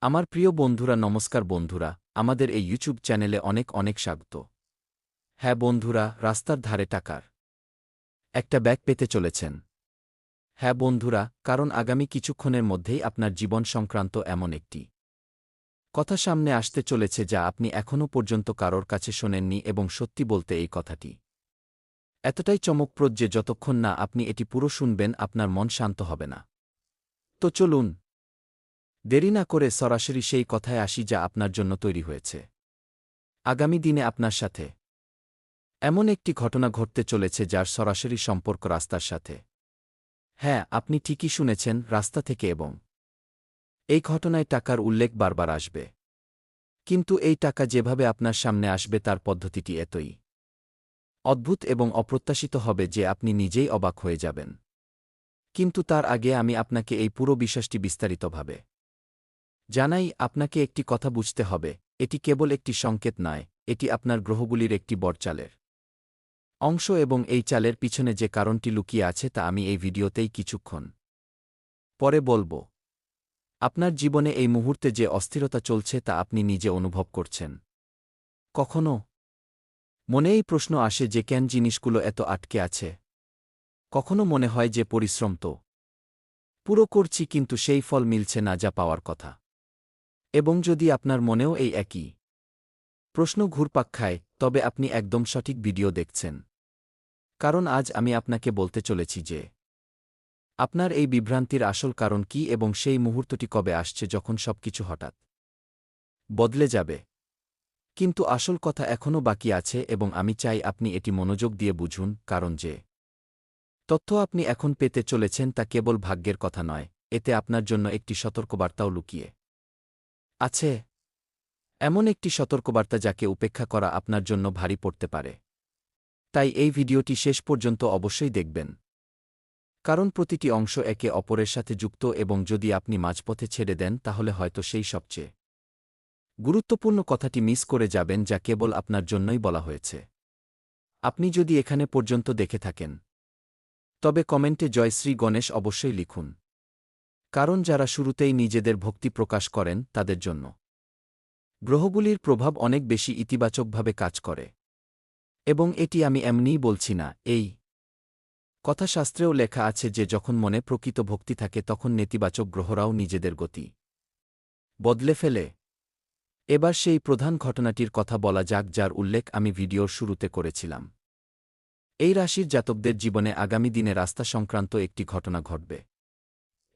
আমার প্রিয় বন্ধুরা, নমস্কার বন্ধুরা, আমাদের এই ইউটিউব চ্যানেলে অনেক অনেক স্বাগত। হ্যাঁ বন্ধুরা, রাস্তার ধারে টাকার একটা ব্যাগ পেতে চলেছেন। হ্যাঁ বন্ধুরা, কারণ আগামী কিছুক্ষণের মধ্যেই আপনার জীবন সংক্রান্ত এমন একটি কথা সামনে আসতে চলেছে যা আপনি এখনও পর্যন্ত কারোর কাছে শোনেননি, এবং সত্যি বলতে এই কথাটি এতটাই চমকপ্রদ যে যতক্ষণ না আপনি এটি পুরো শুনবেন আপনার মন শান্ত হবে না। তো চলুন দেরি না করে সরাসরি সেই কথায় আসি যা আপনার জন্য তৈরি হয়েছে। আগামী দিনে আপনার সাথে এমন একটি ঘটনা ঘটতে চলেছে যার সরাসরি সম্পর্ক রাস্তার সাথে। হ্যাঁ, আপনি ঠিকই শুনেছেন, রাস্তা থেকে। এবং এই ঘটনায় টাকার উল্লেখ বারবার আসবে, কিন্তু এই টাকা যেভাবে আপনার সামনে আসবে তার পদ্ধতিটি এতই অদ্ভুত এবং অপ্রত্যাশিত হবে যে আপনি নিজেই অবাক হয়ে যাবেন। কিন্তু তার আগে আমি আপনাকে এই পুরো বিষয়টি বিস্তারিতভাবে জানাই। আপনাকে একটি কথা বুঝতে হবে, এটি কেবল একটি সংকেত নয়, এটি আপনার গ্রহগুলির একটি বড় চালের অংশ, এবং এই চালের পিছনে যে কারণটি লুকিয়ে আছে তা আমি এই ভিডিওতেই কিছুক্ষণ পরে বলবো। আপনার জীবনে এই মুহূর্তে যে অস্থিরতা চলছে তা আপনি নিজে অনুভব করছেন। কখনো মনে এই প্রশ্ন আসে যে কেন জিনিসগুলো এত আটকে আছে। কখনো মনে হয় যে পরিশ্রম তো পুরো করছি, কিন্তু সেই ফল মিলছে না যা পাওয়ার কথা। এবং যদি আপনার মনেও এই একই প্রশ্ন ঘুরপাক খায়, তবে আপনি একদম সঠিক ভিডিও দেখছেন। কারণ আজ আমি আপনাকে বলতে চলেছি যে আপনার এই বিভ্রান্তির আসল কারণ কী, এবং সেই মুহূর্তটি কবে আসছে যখন সবকিছু হঠাৎ বদলে যাবে। কিন্তু আসল কথা এখনও বাকি আছে, এবং আমি চাই আপনি এটি মনোযোগ দিয়ে বুঝুন, কারণ যে তথ্য আপনি এখন পেতে চলেছেন তা কেবল ভাগ্যের কথা নয়, এতে আপনার জন্য একটি সতর্কবার্তাও লুকিয়ে আছে। এমন একটি সতর্কবার্তা যাকে উপেক্ষা করা আপনার জন্য ভারী পড়তে পারে। তাই এই ভিডিওটি শেষ পর্যন্ত অবশ্যই দেখবেন, কারণ প্রতিটি অংশ একে অপরের সাথে যুক্ত, এবং যদি আপনি মাঝপথে ছেড়ে দেন তাহলে হয়তো সেই সবচেয়ে গুরুত্বপূর্ণ কথাটি মিস করে যাবেন যা কেবল আপনার জন্যই বলা হয়েছে। আপনি যদি এখানে পর্যন্ত দেখে থাকেন, তবে কমেন্টে জয় শ্রী গণেশ অবশ্যই লিখুন, কারণ যারা শুরুতেই নিজেদের ভক্তি প্রকাশ করেন তাদের জন্য গ্রহগুলির প্রভাব অনেক বেশি ইতিবাচকভাবে কাজ করে। এবং এটি আমি এমনিই বলছি না, এই কথাশাস্ত্রেও লেখা আছে যে যখন মনে প্রকৃত ভক্তি থাকে তখন নেতিবাচক গ্রহরাও নিজেদের গতি বদলে ফেলে। এবার সেই প্রধান ঘটনাটির কথা বলা যাক যার উল্লেখ আমি ভিডিওর শুরুতে করেছিলাম। এই রাশির জাতকদের জীবনে আগামী দিনে রাস্তা সংক্রান্ত একটি ঘটনা ঘটবে।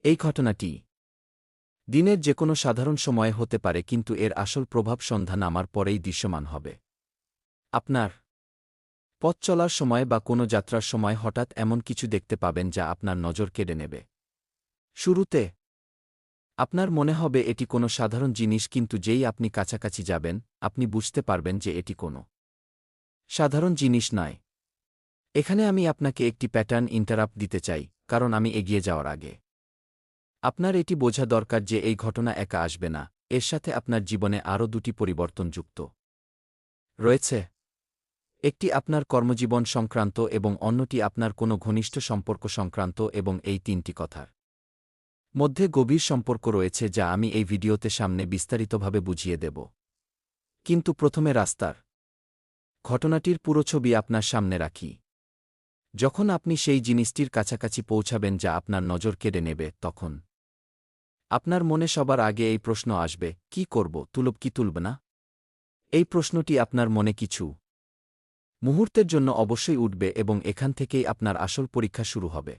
এই ঘটনাটি দিনের যে কোনো সাধারণ সময়ে হতে পারে, কিন্তু এর আসল প্রভাব সন্ধ্যা নামার পরেই দৃশ্যমান হবে। আপনার পথ চলার সময় বা কোনো যাত্রার সময় হঠাৎ এমন কিছু দেখতে পাবেন যা আপনার নজর কেড়ে নেবে। শুরুতে আপনার মনে হবে এটি কোনো সাধারণ জিনিস, কিন্তু যেই আপনি কাছাকাছি যাবেন আপনি বুঝতে পারবেন যে এটি কোনো সাধারণ জিনিস নয়। এখানে আমি আপনাকে একটি প্যাটার্ন ইন্টারাপ্ট দিতে চাই, কারণ আমি এগিয়ে যাওয়ার আগে আপনার এটি বোঝা দরকার যে এই ঘটনা একা আসবে না, এর সাথে আপনার জীবনে আরও দুটি পরিবর্তন যুক্ত রয়েছে। একটি আপনার কর্মজীবন সংক্রান্ত এবং অন্যটি আপনার কোনো ঘনিষ্ঠ সম্পর্ক সংক্রান্ত, এবং এই তিনটি কথার মধ্যে গভীর সম্পর্ক রয়েছে যা আমি এই ভিডিওতে সামনে বিস্তারিতভাবে বুঝিয়ে দেব। কিন্তু প্রথমে রাস্তার ঘটনাটির পুরো ছবি আপনার সামনে রাখি। যখন আপনি সেই জিনিসটির কাছাকাছি পৌঁছাবেন যা আপনার নজর কেড়ে নেবে, তখন আপনার মনে সবার আগে এই প্রশ্ন আসবে, কি করব, তুলব কি তুলব না? এই প্রশ্নটি আপনার মনে কিছু মুহূর্তের জন্য অবশ্যই উঠবে, এবং এখান থেকেই আপনার আসল পরীক্ষা শুরু হবে।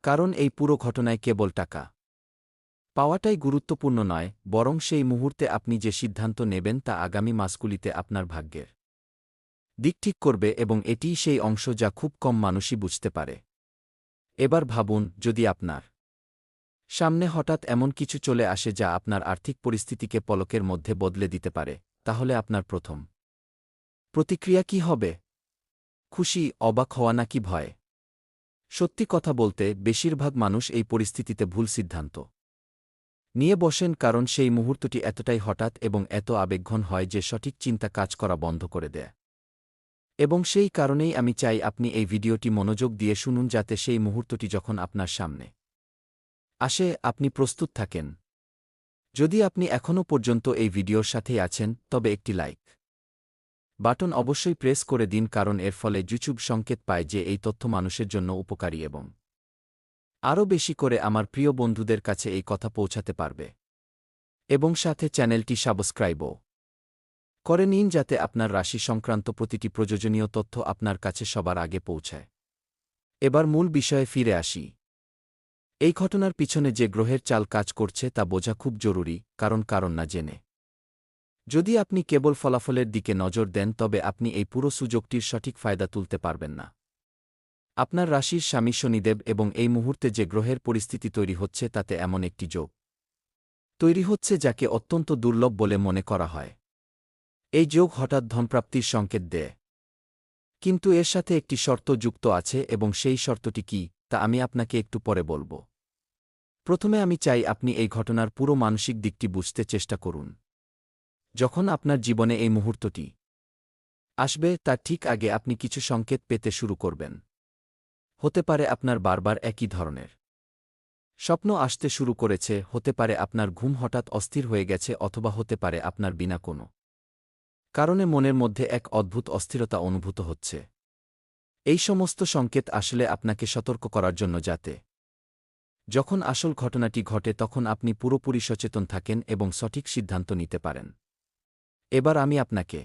কারণ এই পুরো ঘটনায় কেবল টাকা পাওয়াটাই গুরুত্বপূর্ণ নয়, বরং সেই মুহূর্তে আপনি যে সিদ্ধান্ত নেবেন তা আগামী মাসগুলিতে আপনার ভাগ্যের দিক ঠিক করবে, এবং এটিই সেই অংশ যা খুব কম মানুষই বুঝতে পারে। এবার ভাবুন, যদি আপনার সামনে হঠাৎ এমন কিছু চলে আসে যা আপনার আর্থিক পরিস্থিতিকে পলকের মধ্যে বদলে দিতে পারে, তাহলে আপনার প্রথম প্রতিক্রিয়া কি হবে? খুশি, অবাক হওয়া নাকি ভয়? সত্যি কথা বলতে বেশিরভাগ মানুষ এই পরিস্থিতিতে ভুল সিদ্ধান্ত নিয়ে বসেন, কারণ সেই মুহূর্তটি এতটাই হঠাৎ এবং এত আবেগঘন হয় যে সঠিক চিন্তা কাজ করা বন্ধ করে দেয়। এবং সেই কারণেই আমি চাই আপনি এই ভিডিওটি মনোযোগ দিয়ে শুনুন, যাতে সেই মুহূর্তটি যখন আপনার সামনে আসে আপনি প্রস্তুত থাকেন। যদি আপনি এখনও পর্যন্ত এই ভিডিওর সাথেই আছেন তবে একটি লাইক বাটন অবশ্যই প্রেস করে দিন, কারণ এর ফলে ইউটিউব সংকেত পায় যে এই তথ্য মানুষের জন্য উপকারী এবং আরও বেশি করে আমার প্রিয় বন্ধুদের কাছে এই কথা পৌঁছাতে পারবে। এবং সাথে চ্যানেলটি সাবস্ক্রাইবও করে নিন যাতে আপনার রাশি সংক্রান্ত প্রতিটি প্রয়োজনীয় তথ্য আপনার কাছে সবার আগে পৌঁছায়। এবার মূল বিষয়ে ফিরে আসি। এই ঘটনার পিছনে যে গ্রহের চাল কাজ করছে তা বোঝা খুব জরুরি, কারণ না জেনে যদি আপনি কেবল ফলাফলের দিকে নজর দেন তবে আপনি এই পুরো সুযোগটির সঠিক ফায়দা তুলতে পারবেন না। আপনার রাশির স্বামী শনিদেব এবং এই মুহূর্তে যে গ্রহের পরিস্থিতি তৈরি হচ্ছে তাতে এমন একটি যোগ তৈরি হচ্ছে যাকে অত্যন্ত দুর্লভ বলে মনে করা হয়। এই যোগ হঠাৎ ধনপ্রাপ্তির সংকেত দেয়, কিন্তু এর সাথে একটি শর্ত যুক্ত আছে এবং সেই শর্তটি কি তা আমি আপনাকে একটু পরে বলব। প্রথমে আমি চাই আপনি এই ঘটনার পুরো মানসিক দিকটি বুঝতে চেষ্টা করুন। যখন আপনার জীবনে এই মুহূর্তটি আসবে তার ঠিক আগে আপনি কিছু সংকেত পেতে শুরু করবেন। হতে পারে আপনার বারবার একই ধরনের স্বপ্ন আসতে শুরু করেছে, হতে পারে আপনার ঘুম হঠাৎ অস্থির হয়ে গেছে, অথবা হতে পারে আপনার বিনা কোনো কারণে মনের মধ্যে এক অদ্ভুত অস্থিরতা অনুভূত হচ্ছে। এই সমস্ত সংকেত আসলে আপনাকে সতর্ক করার জন্য, যাতে যখন আসল ঘটনাটি ঘটে তখন আপনি পুরোপুরি সচেতন থাকেন এবং সঠিক সিদ্ধান্ত নিতে পারেন। এবার আমি আপনাকে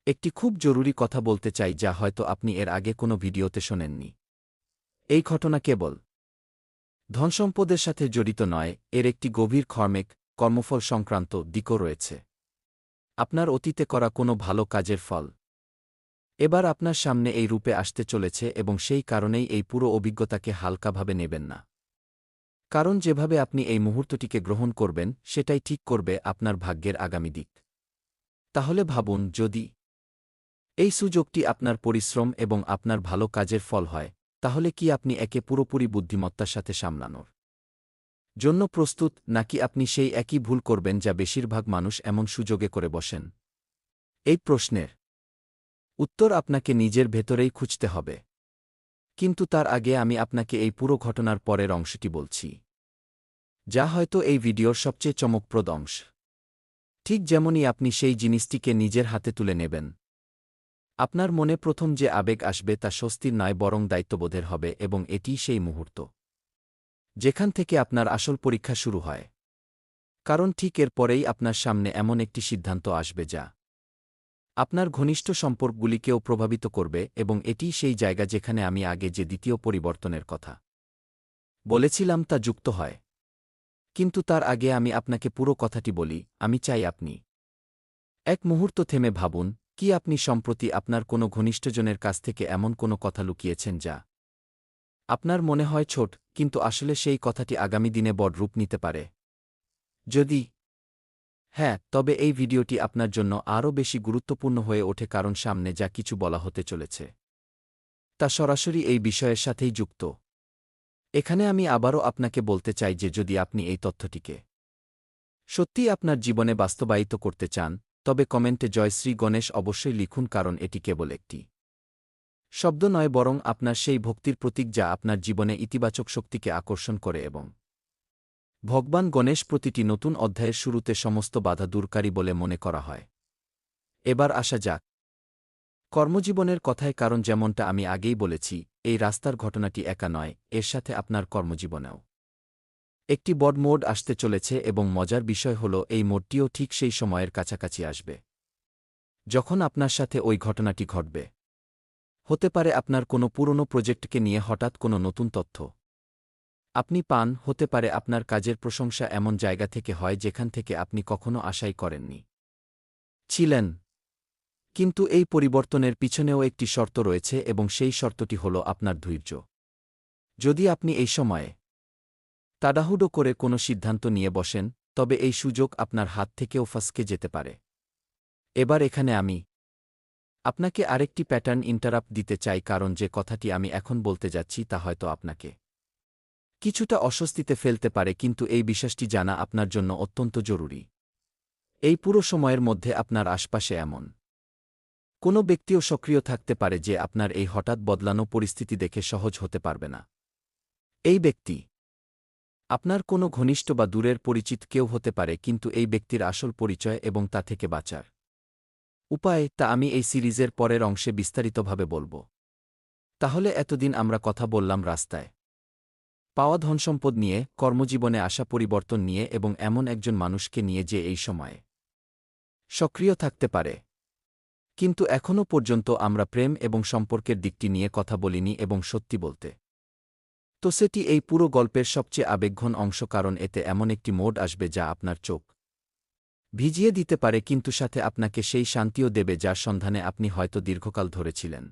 একটি খুব জরুরি কথা বলতে চাই যা হয়তো আপনি এর আগে কোনো ভিডিওতে শোনেননি। এই ঘটনা কেবল ধনসম্পদের সাথে জড়িত নয়, এর একটি গভীর কর্মেক কর্মফল সংক্রান্ত দিকও রয়েছে। আপনার অতীতে করা কোনো ভালো কাজের ফল এবার আপনার সামনে এই রূপে আসতে চলেছে এবং সেই কারণেই এই পুরো অভিজ্ঞতাকে হালকাভাবে নেবেন না। কারণ যেভাবে আপনি এই মুহূর্তটিকে গ্রহণ করবেন সেটাই ঠিক করবে আপনার ভাগ্যের আগামী দিক। তাহলে ভাবুন, যদি এই সুযোগটি আপনার পরিশ্রম এবং আপনার ভালো কাজের ফল হয়, তাহলে কি আপনি একে পুরোপুরি বুদ্ধিমত্তার সাথে সামলানোর জন্য প্রস্তুত, নাকি আপনি সেই একই ভুল করবেন যা বেশিরভাগ মানুষ এমন সুযোগে করে বসেন? এই প্রশ্নের উত্তর আপনাকে নিজের ভেতরেই খুঁজতে হবে। কিন্তু তার আগে আমি আপনাকে এই পুরো ঘটনার পরের অংশটি বলছি, যা হয়তো এই ভিডিওর সবচেয়ে চমকপ্রদ অংশ। ঠিক যেমনই আপনি সেই জিনিসটিকে নিজের হাতে তুলে নেবেন, আপনার মনে প্রথম যে আবেগ আসবে তা স্বস্তির নয় বরং দায়িত্ববোধের হবে, এবং এটিই সেই মুহূর্ত যেখান থেকে আপনার আসল পরীক্ষা শুরু হয়। কারণ ঠিক এর পরেই আপনার সামনে এমন একটি সিদ্ধান্ত আসবে যা আপনার ঘনিষ্ঠ সম্পর্কগুলিকেও প্রভাবিত করবে, এবং এটিই সেই জায়গা যেখানে আমি আগে যে দ্বিতীয় পরিবর্তনের কথা বলেছিলাম তা যুক্ত হয়। কিন্তু তার আগে আমি আপনাকে পুরো কথাটি বলি। আমি চাই আপনি এক মুহূর্ত থেমে ভাবুন, কি আপনি সম্প্রতি আপনার কোনো ঘনিষ্ঠজনের কাছ থেকে এমন কোনো কথা লুকিয়েছেন যা আপনার মনে হয় ছোট, কিন্তু আসলে সেই কথাটি আগামী দিনে বড় রূপ নিতে পারে? যদি হ্যাঁ, তবে এই ভিডিওটি আপনার জন্য আরও বেশি গুরুত্বপূর্ণ হয়ে ওঠে, কারণ সামনে যা কিছু বলা হতে চলেছে তা সরাসরি এই বিষয়ের সাথেই যুক্ত। এখানে আমি আবারও আপনাকে বলতে চাই যে যদি আপনি এই তথ্যটিকে সত্যিই আপনার জীবনে বাস্তবায়িত করতে চান, তবে কমেন্টে জয় শ্রী গণেশ অবশ্যই লিখুন, কারণ এটি কেবল একটি শব্দ নয় বরং আপনার সেই ভক্তির প্রতীক যা আপনার জীবনে ইতিবাচক শক্তিকে আকর্ষণ করে, এবং ভগবান গণেশ প্রতিটি নতুন অধ্যায়ের শুরুতে সমস্ত বাধা দূরকারী বলে মনে করা হয়। এবার আসা যাক কর্মজীবনের কথায়, কারণ যেমনটা আমি আগেই বলেছি, এই রাস্তার ঘটনাটি একা নয়, এর সাথে আপনার কর্মজীবনেও একটি বড় মোড় আসতে চলেছে, এবং মজার বিষয় হল এই মোড়টিও ঠিক সেই সময়ের কাছাকাছি আসবে যখন আপনার সাথে ওই ঘটনাটি ঘটবে। হতে পারে আপনার কোনো পুরনো প্রজেক্টকে নিয়ে হঠাৎ কোনো নতুন তথ্য আপনি পান, হতে পারে আপনার কাজের প্রশংসা এমন জায়গা থেকে হয় যেখান থেকে আপনি কখনো আশাই করেননি ছিলেন। কিন্তু এই পরিবর্তনের পিছনেও একটি শর্ত রয়েছে, এবং সেই শর্তটি হল আপনার ধৈর্য। যদি আপনি এই সময়ে তাড়াহুড়ো করে কোনো সিদ্ধান্ত নিয়ে বসেন, তবে এই সুযোগ আপনার হাত থেকেও ফসকে যেতে পারে। এবার এখানে আমি আপনাকে আরেকটি প্যাটার্ন ইন্টারাপ্ট দিতে চাই, কারণ যে কথাটি আমি এখন বলতে যাচ্ছি তা হয়তো আপনাকে কিছুটা অস্বস্তিতে ফেলতে পারে, কিন্তু এই বিশ্বাসটি জানা আপনার জন্য অত্যন্ত জরুরি। এই পুরো সময়ের মধ্যে আপনার আশপাশে এমন কোনো ব্যক্তিও সক্রিয় থাকতে পারে যে আপনার এই হঠাৎ বদলানো পরিস্থিতি দেখে সহজ হতে পারবে না। এই ব্যক্তি আপনার কোনো ঘনিষ্ঠ বা দূরের পরিচিত কেউ হতে পারে, কিন্তু এই ব্যক্তির আসল পরিচয় এবং তা থেকে বাঁচার উপায় তা আমি এই সিরিজের পরের অংশে বিস্তারিতভাবে বলব। তাহলে এতদিন আমরা কথা বললাম রাস্তায় পাওয়া ধনসম্পদ নিয়ে, কর্মজীবনে আসা পরিবর্তন নিয়ে এবং এমন একজন মানুষকে নিয়ে যে এই সময়ে সক্রিয় থাকতে পারে। কিন্তু এখনও পর্যন্ত আমরা প্রেম এবং সম্পর্কের দিকটি নিয়ে কথা বলিনি, এবং সত্যি বলতে তো সেটি এই পুরো গল্পের সবচেয়ে আবেগঘন অংশ, কারণ এতে এমন একটি মোড আসবে যা আপনার চোখ ভিজিয়ে দিতে পারে, কিন্তু সাথে আপনাকে সেই শান্তিও দেবে যার সন্ধানে আপনি হয়তো দীর্ঘকাল ধরেছিলেন।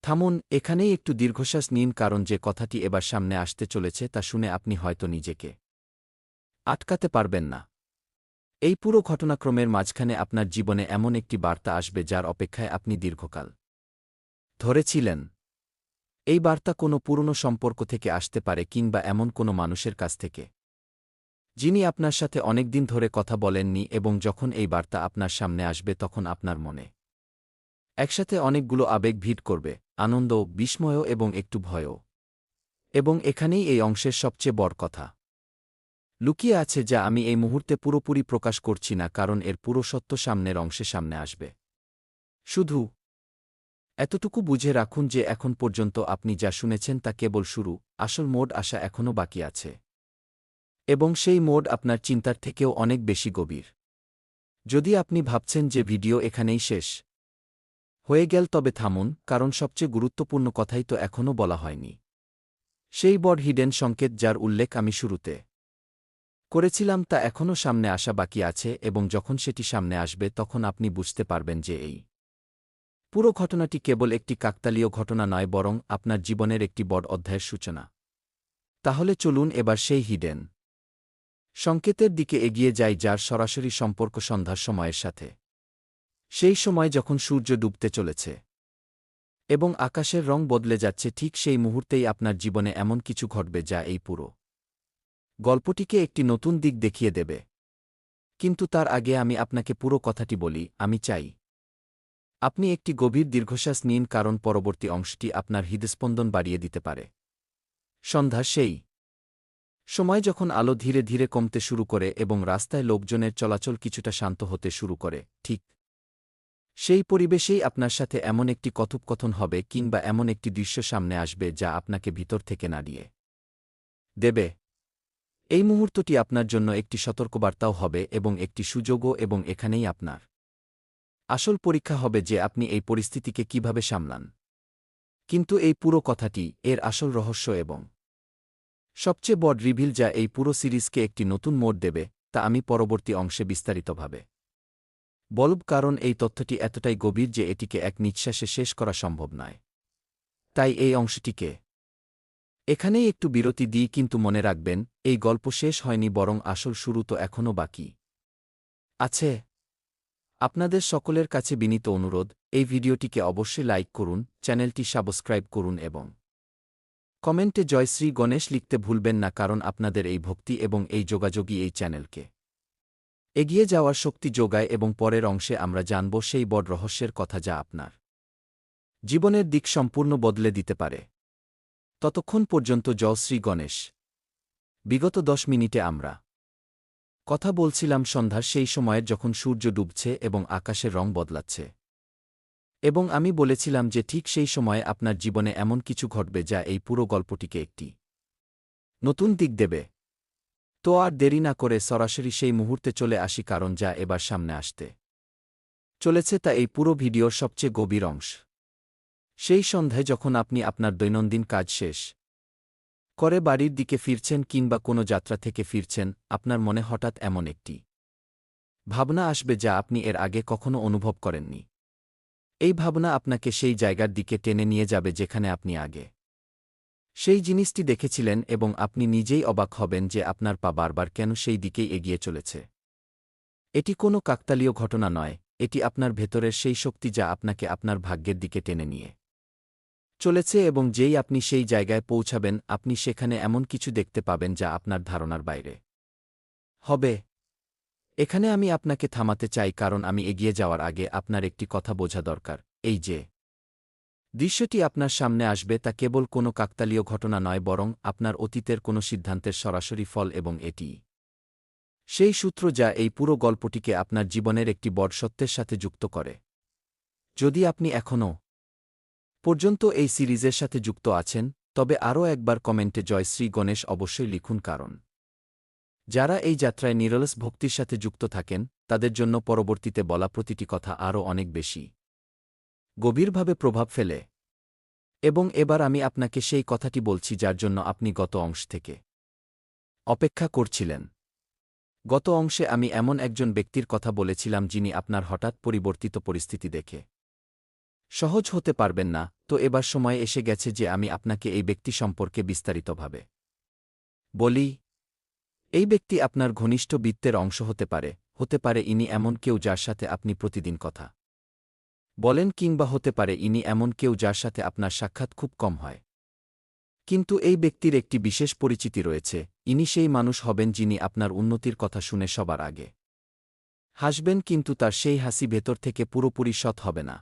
থামুন, এখানেই একটু দীর্ঘশ্বাস নিন, কারণ যে কথাটি এবার সামনে আসতে চলেছে তা শুনে আপনি হয়তো নিজেকে আটকাতে পারবেন না। এই পুরো ঘটনাক্রমের মাঝখানে আপনার জীবনে এমন একটি বার্তা আসবে যার অপেক্ষায় আপনি দীর্ঘকাল ধরেছিলেন। এই বার্তা কোনো পুরনো সম্পর্ক থেকে আসতে পারে, কিংবা এমন কোনো মানুষের কাছ থেকে যিনি আপনার সাথে অনেকদিন ধরে কথা বলেননি, এবং যখন এই বার্তা আপনার সামনে আসবে তখন আপনার মনে একসাথে অনেকগুলো আবেগ ভিড় করবে, আনন্দ, বিস্ময় এবং একটু ভয়ও। এবং এখানেই এই অংশের সবচেয়ে বড় কথা লুকিয়ে আছে, যা আমি এই মুহূর্তে পুরোপুরি প্রকাশ করছি না, কারণ এর পুরো সত্য সামনের অংশে সামনে আসবে। শুধু এতটুকু বুঝে রাখুন যে এখন পর্যন্ত আপনি যা শুনেছেন তা কেবল শুরু, আসল মোড আসা এখনও বাকি আছে। এবং সেই মোড আপনার চিন্তার থেকেও অনেক বেশি গভীর। যদি আপনি ভাবছেন যে ভিডিও এখানেই শেষ হয়ে গেল, তবে থামুন, কারণ সবচেয়ে গুরুত্বপূর্ণ কথাই তো এখনও বলা হয়নি। সেই বড় হিডেন সংকেত যার উল্লেখ আমি শুরুতে করেছিলাম তা এখনও সামনে আসা বাকি আছে, এবং যখন সেটি সামনে আসবে তখন আপনি বুঝতে পারবেন যে এই পুরো ঘটনাটি কেবল একটি কাকতালীয় ঘটনা নয়, বরং আপনার জীবনের একটি বড় অধ্যায়ের সূচনা। তাহলে চলুন এবার সেই হিডেন সংকেতের দিকে এগিয়ে যাই, যার সরাসরি সম্পর্ক সন্ধ্যার সময়ের সাথে। সেই সময় যখন সূর্য ডুবতে চলেছে এবং আকাশের রং বদলে যাচ্ছে, ঠিক সেই মুহূর্তেই আপনার জীবনে এমন কিছু ঘটবে যা এই পুরো গল্পটিকে একটি নতুন দিক দেখিয়ে দেবে। কিন্তু তার আগে আমি আপনাকে পুরো কথাটি বলি। আমি চাই আপনি একটি গভীর দীর্ঘশ্বাস নিন, কারণ পরবর্তী অংশটি আপনার হৃদস্পন্দন বাড়িয়ে দিতে পারে। সন্ধ্যা সেই সময় যখন আলো ধীরে ধীরে কমতে শুরু করে এবং রাস্তায় লোকজনের চলাচল কিছুটা শান্ত হতে শুরু করে, ঠিক সেই পরিবেশেই আপনার সাথে এমন একটি কথোপকথন হবে, কিংবা এমন একটি দৃশ্য সামনে আসবে যা আপনাকে ভিতর থেকে নাড়িয়ে দেবে। এই মুহূর্তটি আপনার জন্য একটি সতর্কবার্তাও হবে এবং একটি সুযোগও, এবং এখানেই আপনার আসল পরীক্ষা হবে যে আপনি এই পরিস্থিতিকে কিভাবে সামলান। কিন্তু এই পুরো কথাটি এর আসল রহস্য এবং সবচেয়ে বড় রিভিল যা এই পুরো সিরিজকে একটি নতুন মোড় দেবে, তা আমি পরবর্তী অংশে বিস্তারিতভাবে বলব, কারণ এই তথ্যটি এতটাই গভীর যে এটিকে এক নিঃশ্বাসে শেষ করা সম্ভব নয়। তাই এই অংশটিকে এখানেই একটু বিরতি দিই, কিন্তু মনে রাখবেন এই গল্প শেষ হয়নি, বরং আসল শুরু তো এখনও বাকি আছে। আপনাদের সকলের কাছে বিনীত অনুরোধ, এই ভিডিওটিকে অবশ্যই লাইক করুন, চ্যানেলটি সাবস্ক্রাইব করুন এবং কমেন্টে জয় শ্রী গণেশ লিখতে ভুলবেন না, কারণ আপনাদের এই ভক্তি এবং এই যোগাযোগই এই চ্যানেলকে এগিয়ে যাওয়ার শক্তি যোগায়। এবং পরের অংশে আমরা জানব সেই বড় রহস্যের কথা যা আপনার জীবনের দিক সম্পূর্ণ বদলে দিতে পারে। ততক্ষণ পর্যন্ত জয় শ্রী গণেশ। বিগত 10 মিনিটে আমরা কথা বলছিলাম সন্ধ্যার সেই সময়ের, যখন সূর্য ডুবছে এবং আকাশের রং বদলাচ্ছে। এবং আমি বলেছিলাম যে ঠিক সেই সময়ে আপনার জীবনে এমন কিছু ঘটবে যা এই পুরো গল্পটিকে একটি নতুন দিক দেবে। তো আর দেরি না করে সরাসরি সেই মুহূর্তে চলে আসি, কারণ যা এবার সামনে আসতে চলেছে তা এই পুরো ভিডিওর সবচেয়ে গভীর অংশ। সেই সন্ধ্যায় যখন আপনি আপনার দৈনন্দিন কাজ শেষ করে বাড়ির দিকে ফিরছেন, কিংবা কোনো যাত্রা থেকে ফিরছেন, আপনার মনে হঠাৎ এমন একটি ভাবনা আসবে যা আপনি এর আগে কখনো অনুভব করেননি। এই ভাবনা আপনাকে সেই জায়গার দিকে টেনে নিয়ে যাবে যেখানে আপনি আগে সেই জিনিসটি দেখেছিলেন, এবং আপনি নিজেই অবাক হবেন যে আপনার পা বারবার কেন সেই দিকেই এগিয়ে চলেছে। এটি কোনো কাকতালীয় ঘটনা নয়, এটি আপনার ভেতরের সেই শক্তি যা আপনাকে আপনার ভাগ্যের দিকে টেনে নিয়ে চলেছে। এবং যেই আপনি সেই জায়গায় পৌঁছাবেন, আপনি সেখানে এমন কিছু দেখতে পাবেন যা আপনার ধারণার বাইরে হবে। এখানে আমি আপনাকে থামাতে চাই, কারণ আমি এগিয়ে যাওয়ার আগে আপনার একটি কথা বোঝা দরকার। এই যে দৃশ্যটি আপনার সামনে আসবে তা কেবল কোনো কাকতালীয় ঘটনা নয়, বরং আপনার অতীতের কোনো সিদ্ধান্তের সরাসরি ফল, এবং এটি সেই সূত্র যা এই পুরো গল্পটিকে আপনার জীবনের একটি বড় সত্যের সাথে যুক্ত করে। যদি আপনি এখনও পর্যন্ত এই সিরিজের সাথে যুক্ত আছেন, তবে আরও একবার কমেন্টে জয় শ্রী গণেশ অবশ্যই লিখুন, কারণ যারা এই যাত্রায় নিরলস ভক্তির সাথে যুক্ত থাকেন তাদের জন্য পরবর্তীতে বলা প্রতিটি কথা আরও অনেক বেশি গভীরভাবে প্রভাব ফেলে। এবং এবার আমি আপনাকে সেই কথাটি বলছি যার জন্য আপনি গত অংশ থেকে অপেক্ষা করছিলেন। গত অংশে আমি এমন একজন ব্যক্তির কথা বলেছিলাম যিনি আপনার হঠাৎ পরিবর্তিত পরিস্থিতি দেখে সহজ হতে পারবেন না। তো এবার সময় এসে গেছে যে আমি আপনাকে এই ব্যক্তি সম্পর্কে বিস্তারিতভাবে বলি। এই ব্যক্তি আপনার ঘনিষ্ঠ বৃত্তের অংশ হতে পারে ইনি এমন কেউ যার সাথে আপনি প্রতিদিন কথা বলেন, কিংবা হতে পারে ইনি এমন কেউ যার সাথে আপনার সাক্ষাৎ খুব কম হয়। কিন্তু এই ব্যক্তির একটি বিশেষ পরিচিতি রয়েছে। ইনি সেই মানুষ হবেন যিনি আপনার উন্নতির কথা শুনে সবার আগে হাসবেন, কিন্তু তার সেই হাসি ভেতর থেকে পুরোপুরি সৎ হবে না।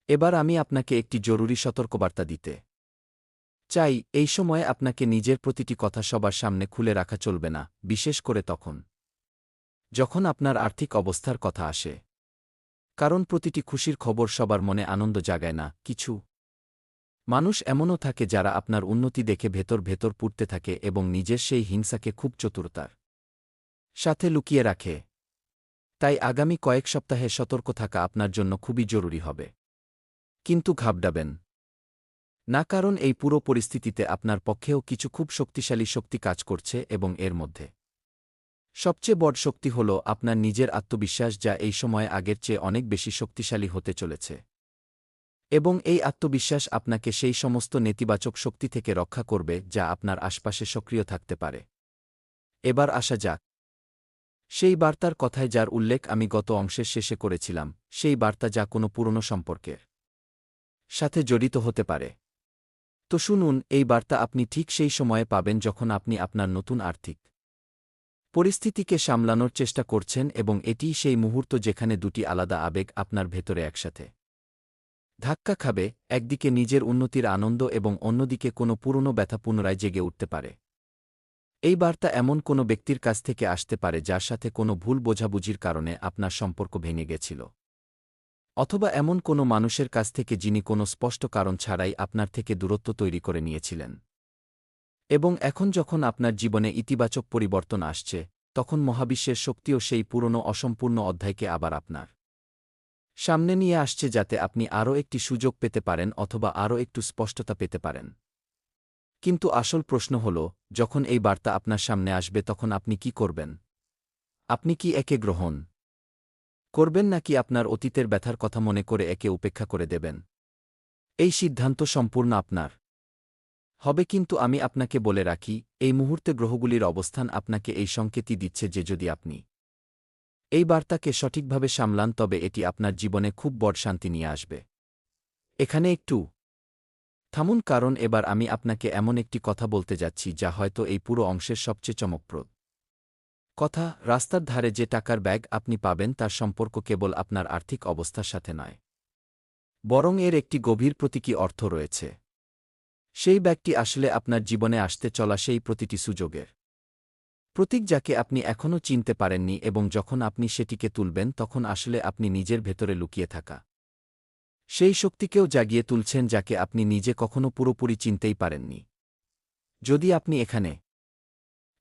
এবার আমি আপনাকে একটি জরুরি সতর্কবার্তা দিতে চাই। এই সময়ে আপনাকে নিজের প্রতিটি কথা সবার সামনে খুলে রাখা চলবে না, বিশেষ করে তখন যখন আপনার আর্থিক অবস্থার কথা আসে। কারণ প্রতিটি খুশির খবর সবার মনে আনন্দ জাগায় না। কিছু মানুষ এমনও থাকে যারা আপনার উন্নতি দেখে ভেতর ভেতর পুড়তে থাকে এবং নিজের সেই হিংসাকে খুব চতুরতার সাথে লুকিয়ে রাখে। তাই আগামী কয়েক সপ্তাহে সতর্ক থাকা আপনার জন্য খুবই জরুরি হবে। কিন্তু ঘাবড়াবেন না, কারণ এই পুরো পরিস্থিতিতে আপনার পক্ষেও কিছু খুব শক্তিশালী শক্তি কাজ করছে, এবং এর মধ্যে সবচেয়ে বড় শক্তি হল আপনার নিজের আত্মবিশ্বাস, যা এই সময়ে আগের চেয়ে অনেক বেশি শক্তিশালী হতে চলেছে। এবং এই আত্মবিশ্বাস আপনাকে সেই সমস্ত নেতিবাচক শক্তি থেকে রক্ষা করবে যা আপনার আশপাশে সক্রিয় থাকতে পারে। এবার আসা যাক সেই বার্তার কথায় যার উল্লেখ আমি গত অংশের শেষে করেছিলাম, সেই বার্তা যা কোনো পুরনো সম্পর্কের সাথে জড়িত হতে পারে। তো শুনুন, এই বার্তা আপনি ঠিক সেই সময়ে পাবেন যখন আপনি আপনার নতুন আর্থিক পরিস্থিতিকে সামলানোর চেষ্টা করছেন, এবং এটিই সেই মুহূর্ত যেখানে দুটি আলাদা আবেগ আপনার ভেতরে একসাথে ধাক্কা খাবে। একদিকে নিজের উন্নতির আনন্দ এবং অন্যদিকে কোনো পুরনো ব্যথা পুনরায় জেগে উঠতে পারে। এই বার্তা এমন কোনো ব্যক্তির কাছ থেকে আসতে পারে যার সাথে কোনো ভুল বোঝাবুঝির কারণে আপনার সম্পর্ক ভেঙে গেছিল, অথবা এমন কোনো মানুষের কাছ থেকে যিনি কোনো স্পষ্ট কারণ ছাড়াই আপনার থেকে দূরত্ব তৈরি করে নিয়েছিলেন। এবং এখন যখন আপনার জীবনে ইতিবাচক পরিবর্তন আসছে, তখন মহাবিশ্বের শক্তিও সেই পুরনো অসম্পূর্ণ অধ্যায়কে আবার আপনার সামনে নিয়ে আসছে, যাতে আপনি আরও একটি সুযোগ পেতে পারেন অথবা আরও একটু স্পষ্টতা পেতে পারেন। কিন্তু আসল প্রশ্ন হল, যখন এই বার্তা আপনার সামনে আসবে তখন আপনি কি করবেন? আপনি কি একে গ্রহণ করবেন, নাকি আপনার অতীতের ব্যথার কথা মনে করে একে উপেক্ষা করে দেবেন? এই সিদ্ধান্ত সম্পূর্ণ আপনার হবে। কিন্তু আমি আপনাকে বলে রাখি, এই মুহূর্তে গ্রহগুলির অবস্থান আপনাকে এই সংকেতই দিচ্ছে যে যদি আপনি এই বার্তাকে সঠিকভাবে সামলান তবে এটি আপনার জীবনে খুব বড় শান্তি নিয়ে আসবে। এখানে একটু থামুন, কারণ এবার আমি আপনাকে এমন একটি কথা বলতে যাচ্ছি যা হয়তো এই পুরো অংশের সবচেয়ে চমকপ্রদ কথা। রাস্তার ধারে যে টাকার ব্যাগ আপনি পাবেন তার সম্পর্ক কেবল আপনার আর্থিক অবস্থার সাথে নয়, বরং এর একটি গভীর প্রতীকী অর্থ রয়েছে। সেই ব্যাগটি আসলে আপনার জীবনে আসতে চলা সেই প্রতিটি সুযোগের প্রতীক যাকে আপনি এখনও চিনতে পারেননি, এবং যখন আপনি সেটিকে তুলবেন তখন আসলে আপনি নিজের ভেতরে লুকিয়ে থাকা সেই শক্তিকেও জাগিয়ে তুলছেন যাকে আপনি নিজে কখনো পুরোপুরি চিনতেই পারেননি। যদি আপনি এখানে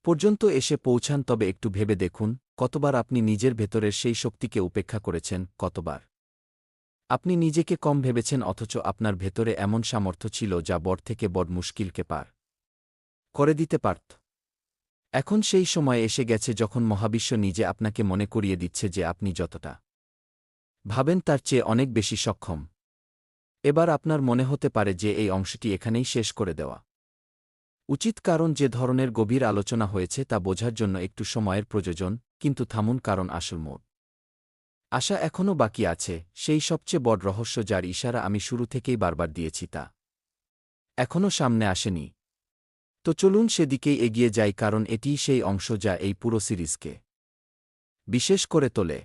পর্যন্ত এসে পৌঁছান তবে একটু ভেবে দেখুন, কতবার আপনি নিজের ভেতরের সেই শক্তিকে উপেক্ষা করেছেন, কতবার আপনি নিজেকে কম ভেবেছেন, অথচ আপনার ভেতরে এমন সামর্থ্য ছিল যা বড় থেকে বড় মুশকিলকে পার করে দিতে পারত। এখন সেই সময় এসে গেছে যখন মহাবিশ্ব নিজে আপনাকে মনে করিয়ে দিচ্ছে যে আপনি যতটা ভাবেন তার চেয়ে অনেক বেশি সক্ষম। এবার আপনার মনে হতে পারে যে এই অংশটি এখানেই শেষ করে দেওয়া উচিত, কারণ যে ধরনের গভীর আলোচনা হয়েছে তা বোঝার জন্য একটু সময়ের প্রয়োজন। কিন্তু থামুন, কারণ আসল মোড় আশা এখনও বাকি আছে। সেই সবচেয়ে বড় রহস্য যার ইশারা আমি শুরু থেকেই বারবার দিয়েছি তা এখনও সামনে আসেনি। তো চলুন সেদিকেই এগিয়ে যাই, কারণ এটিই সেই অংশ যা এই পুরো সিরিজকে বিশেষ করে তোলে।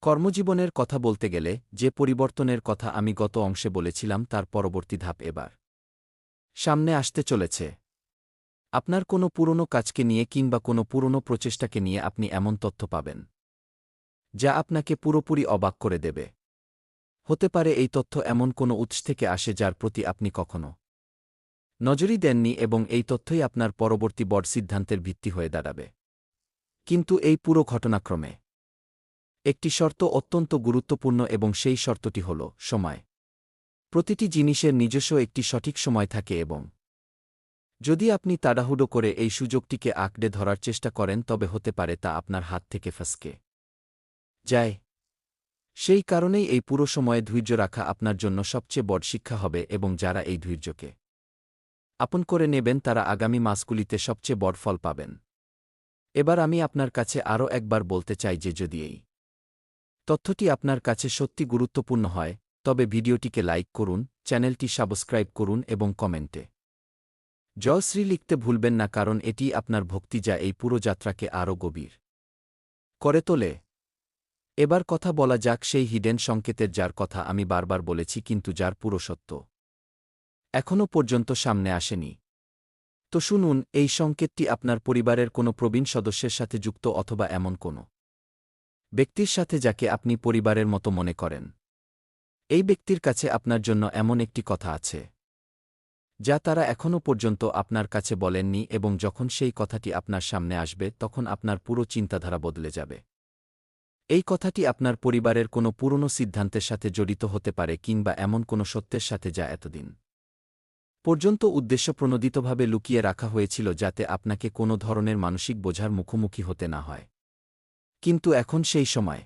কর্মজীবনের কথা বলতে গেলে যে পরিবর্তনের কথা আমি গত অংশে বলেছিলাম তার পরবর্তী ধাপ এবার সামনে আসতে চলেছে। আপনার কোনো পুরনো কাজকে নিয়ে কিংবা কোনো পুরনো প্রচেষ্টাকে নিয়ে আপনি এমন তথ্য পাবেন যা আপনাকে পুরোপুরি অবাক করে দেবে। হতে পারে এই তথ্য এমন কোনো উৎস থেকে আসে যার প্রতি আপনি কখনো নজরই দেননি এবং এই তথ্যই আপনার পরবর্তী বড় সিদ্ধান্তের ভিত্তি হয়ে দাঁড়াবে। কিন্তু এই পুরো ঘটনাক্রমে একটি শর্ত অত্যন্ত গুরুত্বপূর্ণ এবং সেই শর্তটি হল সময়। প্রতিটি জিনিসের নিজস্ব একটি সঠিক সময় থাকে এবং যদি আপনি তাড়াহুড়ো করে এই সুযোগটিকে আঁকড়ে ধরার চেষ্টা করেন তবে হতে পারে তা আপনার হাত থেকে ফসকে যায়। সেই কারণেই এই পুরো সময়ে ধৈর্য রাখা আপনার জন্য সবচেয়ে বড় শিক্ষা হবে এবং যারা এই ধৈর্যকে আপন করে নেবেন তারা আগামী মাসগুলিতে সবচেয়ে বড় ফল পাবেন। এবার আমি আপনার কাছে আরও একবার বলতে চাই যে যদি এই তথ্যটি আপনার কাছে সত্যি গুরুত্বপূর্ণ হয় তবে ভিডিওটিকে লাইক করুন, চ্যানেলটি সাবস্ক্রাইব করুন এবং কমেন্টে জয়শ্রী লিখতে ভুলবেন না, কারণ এটি আপনার ভক্তি যা এই পুরো যাত্রাকে আরও গভীর করে তোলে। এবার কথা বলা যাক সেই হিডেন সংকেতের যার কথা আমি বারবার বলেছি কিন্তু যার পুরো সত্য এখনও পর্যন্ত সামনে আসেনি। তো শুনুন, এই সংকেতটি আপনার পরিবারের কোনো প্রবীণ সদস্যের সাথে যুক্ত অথবা এমন কোনো ব্যক্তির সাথে যাকে আপনি পরিবারের মতো মনে করেন। এই ব্যক্তির কাছে আপনার জন্য এমন একটি কথা আছে যা তারা এখনও পর্যন্ত আপনার কাছে বলেননি এবং যখন সেই কথাটি আপনার সামনে আসবে তখন আপনার পুরো চিন্তাধারা বদলে যাবে। এই কথাটি আপনার পরিবারের কোনো পুরনো সিদ্ধান্তের সাথে জড়িত হতে পারে কিংবা এমন কোনো সত্যের সাথে যা এতদিন পর্যন্ত উদ্দেশ্যপ্রণোদিতভাবে লুকিয়ে রাখা হয়েছিল যাতে আপনাকে কোনো ধরনের মানসিক বোঝার মুখোমুখি হতে না হয়। কিন্তু এখন সেই সময়